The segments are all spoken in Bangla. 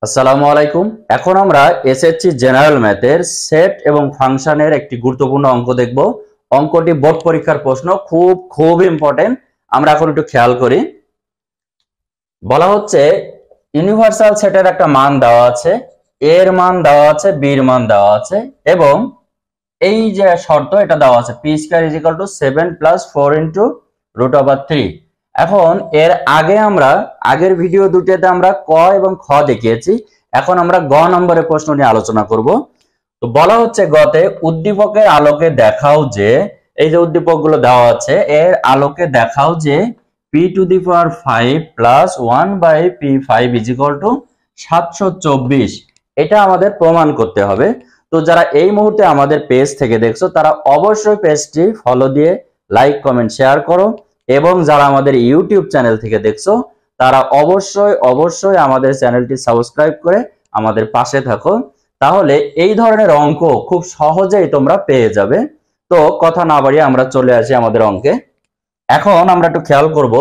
আসসালামু আলাইকুম। এখন আমরা এসএসসি জেনারেল ম্যাথের সেট এবং ফাংশনের একটি গুরুত্বপূর্ণ অঙ্ক দেখব। অঙ্কটি বোর্ড পরীক্ষার প্রশ্ন, খুব ইম্পর্টেন্ট। আমরা এখন একটু খেয়াল করি। বলা হচ্ছে ইউনিভার্সাল সেটের একটা মান দেওয়া আছে, এর মান দেওয়া আছে, বির মান দেওয়া আছে এবং এই যে শর্ত এটা দেওয়া আছে P square is equal to 7 plus 4 into root over 3। এখন এর আগে আমরা আগের ভিডিও দুটিতে আমরা ক এবং খ দেখিয়েছি। এখন আমরা গ নম্বরের প্রশ্ন নিয়ে আলোচনা করব। তো বলা হচ্ছে গতে উদ্দীপকের আলোকে দেখাও যে, এই যে উদ্দীপকগুলো দেওয়া আছে এর আলোকে দেখাও যে P to the power 5 plus 1 by P 5 is equal to 724। এটা আমাদের প্রমাণ করতে হবে। তো যারা এই মুহূর্তে আমাদের পেজ থেকে দেখছো তারা অবশ্যই পেজটি ফলো দিয়ে লাইক কমেন্ট শেয়ার করো এবং যারা আমাদের ইউটিউব চ্যানেল থেকে দেখছো তারা অবশ্যই আমাদের চ্যানেলটি সাবস্ক্রাইব করে আমাদের পাশে থাকো। তাহলে এই ধরনের অঙ্ক খুব সহজেই তোমরা পেয়ে যাবে। তো কথা না বাড়িয়ে আমরা চলে আসি আমাদের অঙ্কে। এখন আমরা একটু খেয়াল করব,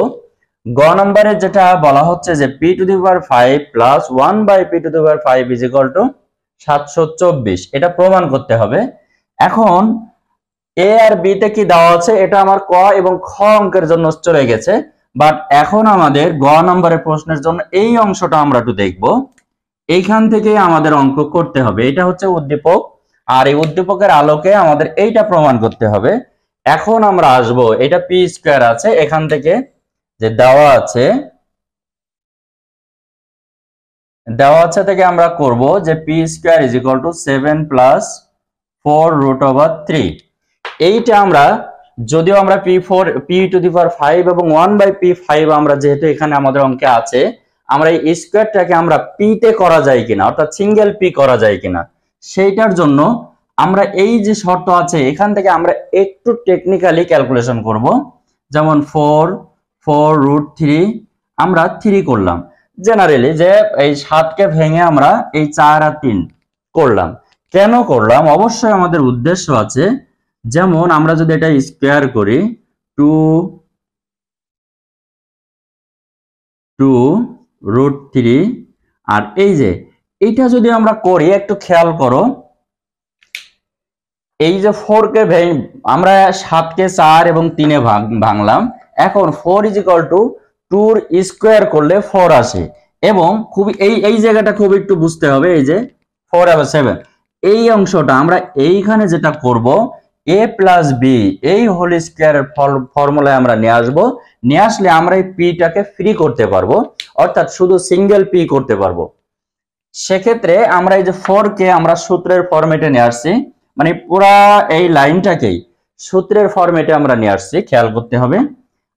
গ নম্বরে যেটা বলা হচ্ছে যে P to the power 5 plus 1 by P to the power 5 is equal to 724। এটা প্রমাণ করতে হবে। এখন এ আর বি তে কি দেওয়া আছে এটা আমার ক এবং খ অঙ্কের জন্য চলে গেছে, বাট এখন আমাদের গ নম্বরের প্রশ্নের জন্য এই অংশটা আমরা একটু দেখব। এইখান থেকে আমাদের অঙ্ক করতে হবে। এটা হচ্ছে উদ্দীপক, আর এই উদ্দীপকের আলোকে আমাদের এইটা প্রমাণ করতে হবে। এখন আমরা আসব, এটা পি স্কয়ার আছে, এখান থেকে যে দেওয়া আছে থেকে আমরা করব যে P square is equal to 7 plus 4 root over 3। এইটা আমরা যদিও আমরা পি টু দি পাওয়ার 5 এবং 1 বাই পি 5 আমরা যেহেতু এখানে আমাদের অঙ্কে আছে, আমরা এই স্কয়ারটাকে আমরা পি তে করা যায় কিনা, অর্থাৎ সিঙ্গেল পি করা যায় কিনা সেইটার জন্য আমরা এই যে শর্ত আছে এখান থেকে আমরা একটু টেকনিক্যালি ক্যালকুলেশন করব। যেমন 4 রুট 3 আমরা 3 করলাম। জেনারেলি যে এই 7 কে ভেঙে আমরা এই 4 আর 3 করলাম। কেন করলাম? অবশ্যই আমাদের উদ্দেশ্য আছে। যেমন আমরা যদি এটা স্কয়ার করি 2 রুট 3, আর এই যে এইটা যদি আমরা করি একটু খেয়াল করো, এই যে 4 কে আমরা 7 কে 4 এবং 3 এ ভাঙলাম। এখন 4 ইজ ইকুয়াল টু 2 এর স্কয়ার করলে 4 আসে এবং খুব এই জায়গাটা খুব একটু বুঝতে হবে। এই যে 4 আর 7 এই অংশটা আমরা এইখানে যেটা করব a প্লাস বি এই হোল স্কয়ারের ফর্মুলায় আমরা নিয়ে আসবো। নিয়ে আসলে আমরা এই পিটাকে ফ্রি করতে পারবো, অর্থাৎ শুধু সিঙ্গেল পি করতে পারবো। সেক্ষেত্রে আমরা এই যে 4 কে আমরা সূত্রের ফরম্যাটে নিয়ে আসছি, মানে পুরা এই লাইনটাকেই সূত্রের ফরম্যাটে আমরা নিয়ে আসছি, খেয়াল করতে হবে।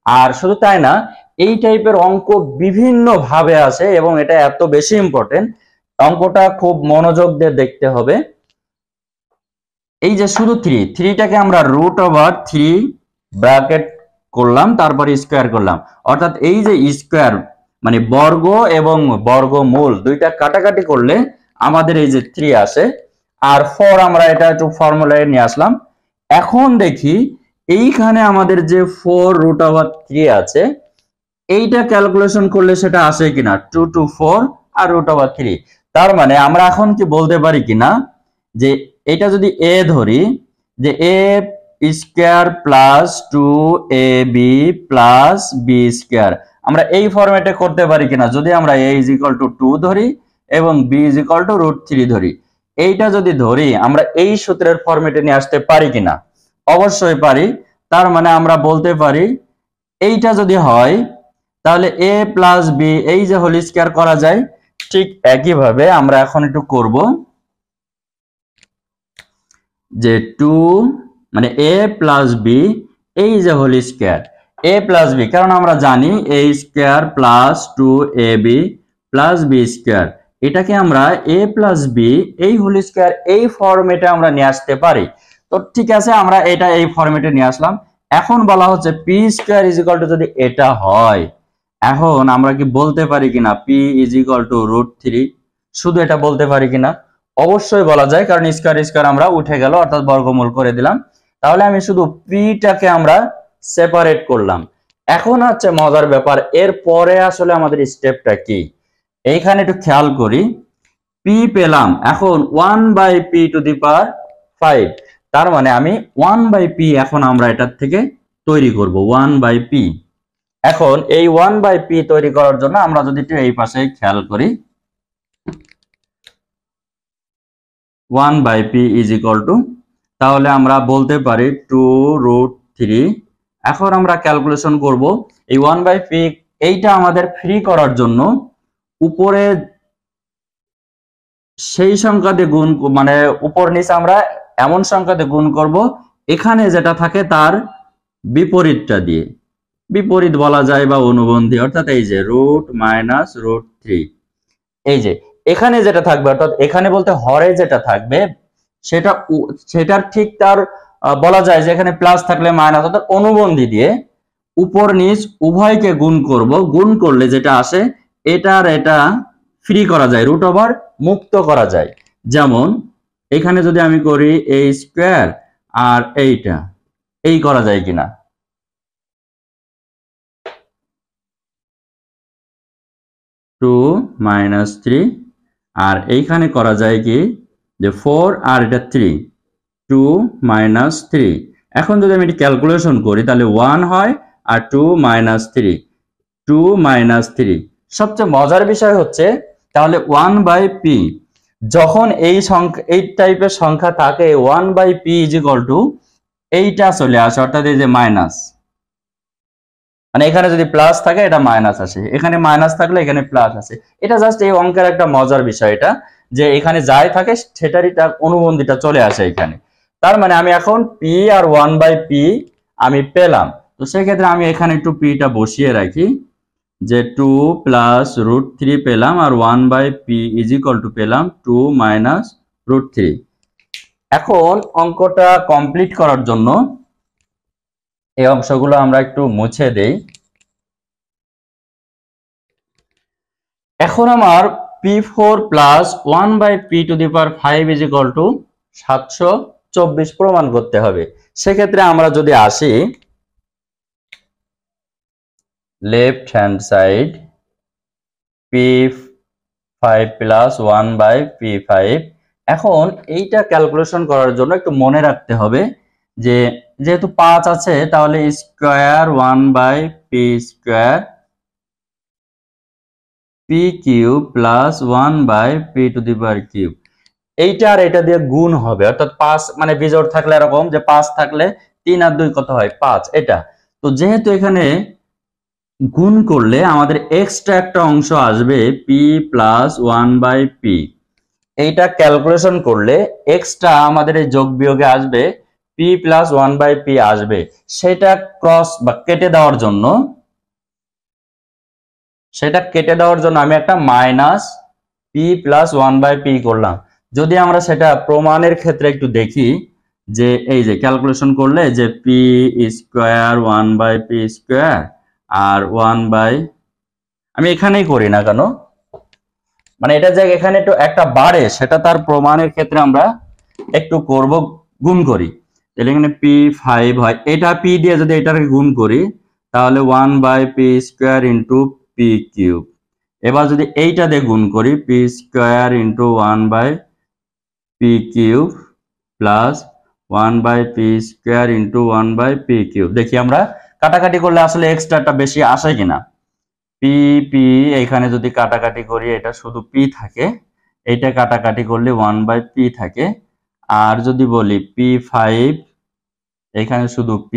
আর শুধু তাই না, এই টাইপের অঙ্ক বিভিন্ন ভাবে আসে এবং এটা এত বেশি ইম্পর্টেন্ট, অঙ্কটা খুব মনোযোগ দিয়ে দেখতে হবে। এই যে শুধু 3টাকে আমরা রুট ওভার 3 ব্র্যাকেট করলাম, তারপরে স্কয়ার করলাম, অর্থাৎ এই যে স্কয়ার মানে বর্গ এবং বর্গমূল দুইটা কাটাকাটি করলে আমাদের এই যে 3 আসে। আর 4 আমরা এটা একটু ফর্মুলায় নিয়ে আসলাম। এখন দেখি এইখানে আমাদের যে 4 রুট ওভার 3 আছে এইটা ক্যালকুলেশন করলে সেটা আসে কিনা, 2 to 4 আর রুট ওভার 3। তার মানে আমরা এখন কি বলতে পারি কিনা যে এটা যদি এ ধরি যে a square plus 2ab plus B square, আমরা এই ফরম্যাটে করতে পারি কিনা যদি আমরা a ইজ ইকুয়াল টু 2 ধরি এবং b is equal to root 3 ধরি। এইটা যদি ধরি আমরা এই সূত্রের ফরম্যাটে নিয়ে আসতে পারি কিনা? অবশ্যই পারি। তার মানে আমরা বলতে পারি এইটা যদি হয় তাহলে a প্লাস বি এই যে হোল স্কয়ার করা যায়। ঠিক একইভাবে আমরা এখন একটু করব যে 2 মানে a প্লাস বি এই যে whole square, a plus B, কারণ আমরা জানি a square plus 2ab plus B square, এটাকে আমরা a প্লাস বি এই হোল স্কয়ার এই ফরম্যাটে আমরা নিয়ে আসতে পারি। তো ঠিক আছে, আমরা এটা এই ফরম্যাটে নিয়ে আসলাম। এখন বলা হচ্ছে P square is equal to যদি এটা হয়, এখন আমরা কি বলতে পারি কিনা P is equal to root 3? শুধু এটা বলতে পারি কিনা? অবশ্যই বলা যায়, কারণ স্কয়ার স্কয়ার আমরা উঠে গেল, অর্থাৎ বর্গমূল করে দিলাম। তাহলে আমি শুধু পিটাকে আমরা সেপারেট করলাম। এখন হচ্ছে মজার ব্যাপার, এর পরে আসলে আমাদের স্টেপটা কি এইখানে একটু খেয়াল করি। পি পেলাম, এখন 1/p⁵, তার মানে আমি 1/p এখন আমরা এটার থেকে তৈরি করব 1/p। এখন এই 1/p তৈরি করার জন্য আমরা যদি একটু এই পাশে খেয়াল করি, 1/p তাহলে আমরা বলতে পারি 2√3। এখন আমরা ক্যালকুলেশন করব এই 1/p, এইটা আমাদের ফ্রি করার জন্য উপরে সেই সংখ্যা দিয়ে গুণ, মানে উপর নিচে আমরা এমন সংখ্যা দিয়ে গুণ করব এখানে যেটা থাকে তার বিপরীতটা দিয়ে, বিপরীত বলা যায় বা অনুবন্ধী, অর্থাৎ এই যে √-√3, এই যে এখানে যেটা থাকবে, অর্থাৎ এখানে বলতে হরে যেটা থাকবে সেটার ঠিক তার বলা যায় যে এখানে প্লাস থাকলে মাইনাস, অর্থাৎ অনুবন্ধী দিয়ে উপর নিচ উভয়কে গুণ করব, গুণ করলে যেটা আসে এটার এটা ফ্রি করা যায়, √ মুক্ত করা যায়। যেমন এখানে যদি আমি করি এই স্কয়ার আর এইটা, এই করা যায় কিনা, 2 - 3, আর এইখানে করা যায় কি যে 4 আর এটা 3, 2 - 3। এখন যদি আমি এটি ক্যালকুলেশন করি তাহলে 1 হয় আর 2 - 3, 2 - 3। সবচেয়ে মজার বিষয় হচ্ছে তাহলে 1/p যখন এই সংখ্যা, এই টাইপের সংখ্যা থাকে 1/p এইটা চলে আসে, অর্থাৎ এই যে মাইনাস, মানে এখানে যদি প্লাস থাকে এটা মাইনাস আসে, এখানে মাইনাস থাকলে এখানে প্লাস আসে। এটা জাস্ট এই অঙ্কের একটা মজার বিষয়, এটা যে এখানে যাই থাকে সেটারই অনুবন্ধীটা চলে আসে এখানে। তার মানে আমি এখন p আর 1/p আমি পেলাম, তো সেক্ষেত্রে আমি এখানে একটু pটা বসিয়ে রাখি যে 2 + √3 পেলাম আর 1/p পেলাম 2 - √3। এখন অঙ্কটা কমপ্লিট করার জন্য এই অংশগুলো আমরা একটু মুছে দেই। এখন আমার p4 + 1/p⁵ 724 প্রমাণ করতে হবে। সেক্ষেত্রে আমরা যদি আসি left hand side, p5 + 1/p5। এখন এইটা ক্যালকুলেশন করার জন্য একটু মনে রাখতে হবে যে যেহেতু 5 আছে তাহলে স্কয়ার 1/p² p³ + 1/p⁵। এইটা আর এটা দিয়ে গুণ হবে, অর্থাৎ 5 মানে বিজোড় থাকলে এরকম যে 5 থাকলে 3 আর 2 কত হয় 5, এটা। তো যেহেতু এখানে গুণ করলে আমাদের এক্সট্রা একটা অংশ আসবে p + 1/p, এইটা ক্যালকুলেশন করলে এক্সট্রা আমাদের এই যোগ বিয়োগে আসবে p + 1/p আসবে, সেটা ক্রস বা কেটে দেওয়ার জন্য, আমি একটা -p + 1/p করলাম। যদি আমরা সেটা প্রমাণের ক্ষেত্রে একটু দেখি যে এই যে ক্যালকুলেশন করলে যে p² 1/p² আর 1/ আমি এখানেই করি না কেন, মানে এটা যে এখানে একটু একটা বাড়ে সেটা তার প্রমাণের ক্ষেত্রে আমরা একটু করব, গুণ করি। তাহলে এখানে p5 হয়, এটা p দিয়ে যদি এটাকে গুণ করি তাহলে 1/p² p³। এবার যদি এইটা দিয়ে গুণ করি p² × 1/p³ plus 1/p² × 1/p³। দেখি আমরা কাটাকাটি করলে আসলে এক্সট্রাটা বেশি আসে কিনা। p এখানে যদি কাটাকাটি করি এটা শুধু p থাকে, এইটা কাটাকাটি করলে 1/p থাকে। আর যদি বলি p5 এখানে শুধু p,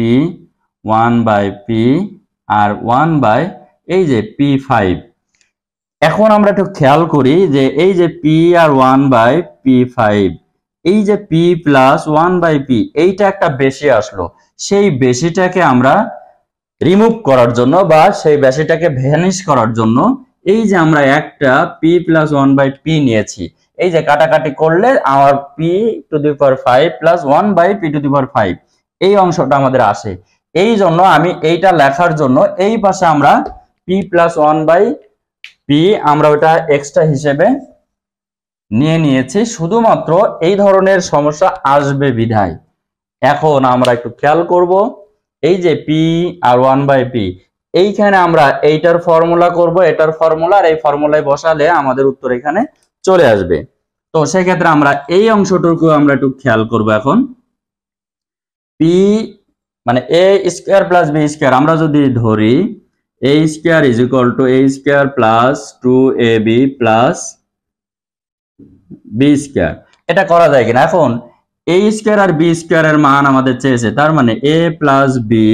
1/p আর 1/ এই যে p5। এখন আমরা একটু খেয়াল করি যে এই যে p আর 1/p5, এই যে p + 1/p এইটা একটা বেশি আসলো, সেই বেশিটাকে আমরা রিমুভ করার জন্য বা সেই বেশিটাকে ভ্যানিশ করার জন্য এই যে আমরা একটা p + 1/p নিয়েছি, এই যে কাটাকাটি করলে আমার p⁵ + 1/p⁵ এই অংশটা আমাদের আসে। এই জন্য আমি এইটা লেখার জন্য এই পাশে আমরা p + 1/p আমরা ওটা এক্সট্রা হিসেবে নিয়ে নিয়েছি, শুধুমাত্র এই ধরনের সমস্যা আসবে বিধায়। এখন আমরা একটু খেয়াল করব এই যে p আর 1/p, এইখানে আমরা এইটার ফর্মুলা করব, এটার ফর্মুলা আর এই ফর্মুলায় বসালে আমাদের উত্তর এখানে চলে আসবে। তো সেক্ষেত্রে আমরা এই অংশটুকু আমরা একটু খেয়াল করব এখন। পি মানে a square plus b square আমরা যদি ধরি a square is equal to a square plus 2ab plus b square, এটা করা যায় কিনা? এখন এ স্কোয়ার আর বি স্কোয়ার এর মান আমাদের চেয়েছে, তার মানে a plus B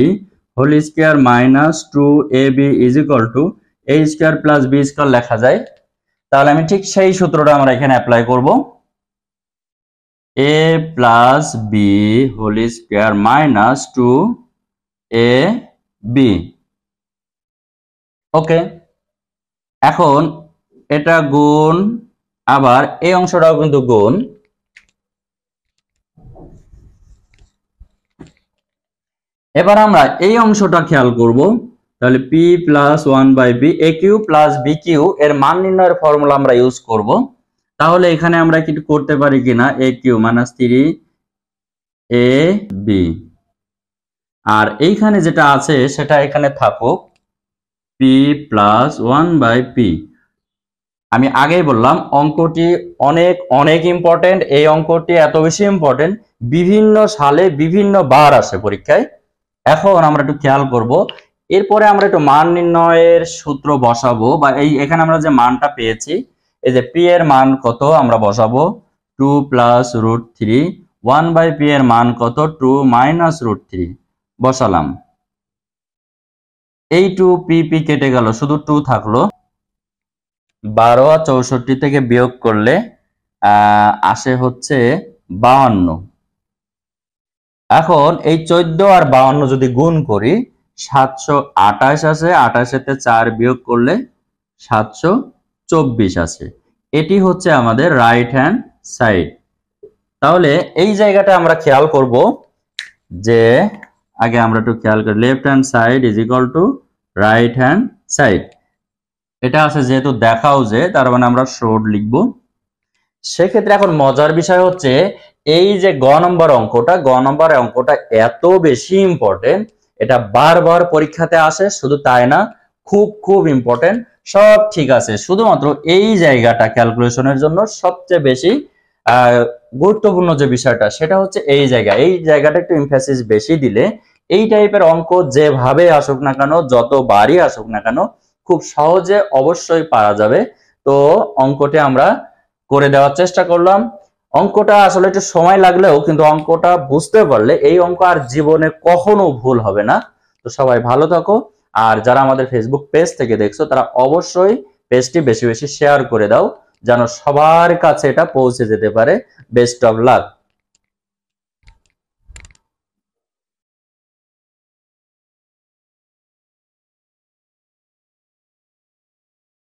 whole square minus 2ab is equal to a square plus b square লেখা যায়। তাহলে আমি ঠিক সেই সূত্রটা আমরা এখানে অ্যাপ্লাই করব। a plus B whole square minus 2ab। Okay, এখন এটা গুণ, আবার এই অংশটাও কিন্তু গুণ। এবার আমরা এই অংশটা খেয়াল করব। তাহলে p plus 1/b a Q plus b Q এর মান নির্ণয়ের ফর্মুলা আমরা ইউজ করব। তাহলে এখানে আমরা কি করতে পারি কিনা, a কিউ মাইনাস 3ab, আর এইখানে যেটা আছে সেটা এখানে থাকুক p প্লাস 1/p। আমি আগেই বললাম অঙ্কটি অনেক অনেক ইম্পর্টেন্ট। এই অঙ্কটি এত বেশি ইম্পর্টেন্ট, বিভিন্ন সালে বিভিন্ন বার আসে পরীক্ষায়। এখন আমরা একটু খেয়াল করব, এরপরে আমরা একটু মান নির্ণয়ের সূত্র বসাবো, বা এখানে আমরা যে মানটা পেয়েছি, এই যে পি এর মান কত আমরা বসাবো 2 প্লাস রুট 3, 1/p এর মান কত 2 মাইনাস রুট 3 বসালাম। এই 2p কেটে গেল, শুধু 2 থাকলো। 12 আর 64 থেকে বিয়োগ করলে আসে হচ্ছে 52। এখন এই 14 আর 52 যদি গুণ করি 728 আছে, 28 তে 4 বিয়োগ করলে 724 আছে। এটি হচ্ছে আমাদের রাইট হ্যান্ড সাইড। তাহলে এই জায়গাটা আমরা খেয়াল করব যে, আগে আমরা একটু খেয়াল করি left hand side is equal two right hand side. এটা আছে যেহেতু দেখাও যে, তার মানে আমরা শর্ট লিখব। সেক্ষেত্রে এখন মজার বিষয় হচ্ছে এই যে গ নম্বর অঙ্কটা এত বেশি ইম্পর্টেন্ট, এটা বারবার পরীক্ষাতে আসে। শুধু তাই না, খুব খুব ইম্পর্টেন্ট। সব ঠিক আছে, শুধুমাত্র এই জায়গাটা ক্যালকুলেশনের জন্য সবচেয়ে বেশি গুরুত্বপূর্ণ যে বিষয়টা, সেটা হচ্ছে এই জায়গাটা একটু এমফাসিস বেশি দিলে এই টাইপের অঙ্ক যেভাবে আসুক না কেন, যতবারই আসুক না কেন, খুব সহজে অবশ্যই পারা যাবে। তো অঙ্কটি আমরা করে দেওয়ার চেষ্টা করলাম। অঙ্কটা আসলে একটু সময় লাগলেও কিন্তু অঙ্কটা বুঝতে পারলে এই অঙ্ক আর জীবনে কখনো ভুল হবে না। তো সবাই ভালো থাকো, আর যারা আমাদের ফেসবুক পেজ থেকে দেখছো তারা অবশ্যই পেজটি বেশি বেশি শেয়ার করে দাও, যেন সবার কাছে এটা পৌঁছে যেতে পারে। Best of luck.